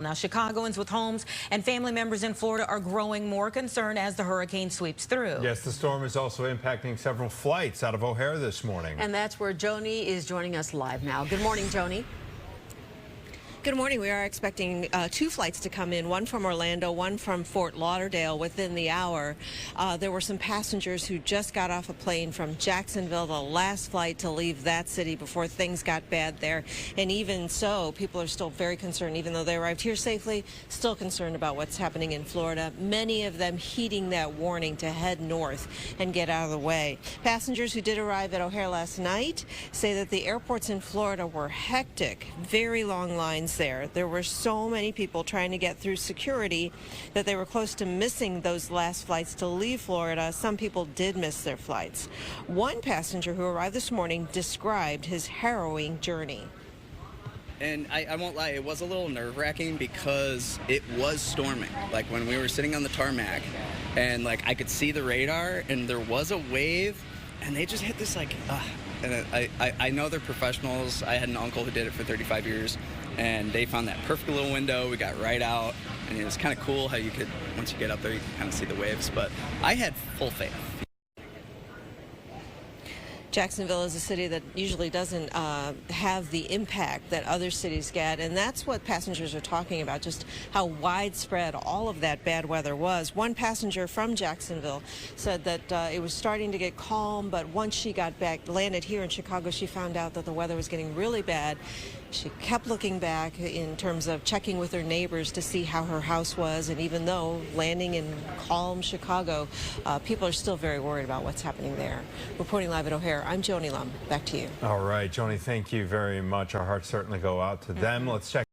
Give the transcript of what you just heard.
Now, Chicagoans with homes and family members in Florida are growing more concerned as the hurricane sweeps through. Yes, the storm is also impacting several flights out of O'Hare this morning. And that's where Joni is joining us live now. Good morning, Joni. Good morning. We are expecting 2 flights to come in, one from Orlando, one from Fort Lauderdale within the hour. There were some passengers who just got off a plane from Jacksonville, the last flight to leave that city before things got bad there. And even so, people are still very concerned, even though they arrived here safely, still concerned about what's happening in Florida. Many of them heeding that warning to head north and get out of the way. Passengers who did arrive at O'Hare last night say that the airports in Florida were hectic, very long lines there. There were so many people trying to get through security that they were close to missing those last flights to leave Florida. Some people did miss their flights. One passenger who arrived this morning described his harrowing journey. And I won't lie, it was a little nerve-wracking because it was storming. Like when we were sitting on the tarmac and like I could see the radar and there was a wave and they just hit this like, and I know they're professionals. I had an uncle who did it for 35 years and they found that perfect little window. We got right out and it was kind of cool how you could, once you get up there, you can kind of see the waves. But I had full faith. Jacksonville is a city that usually doesn't have the impact that other cities get, and that's what passengers are talking about, just how widespread all of that bad weather was. One passenger from Jacksonville said that it was starting to get calm, but once she got back, landed here in Chicago, she found out that the weather was getting really bad. She kept looking back in terms of checking with her neighbors to see how her house was, and even though landing in calm Chicago, people are still very worried about what's happening there. Reporting live at O'Hare, I'm Joni Lum. Back to you. All right, Joni, thank you very much. Our hearts certainly go out to them. Let's check.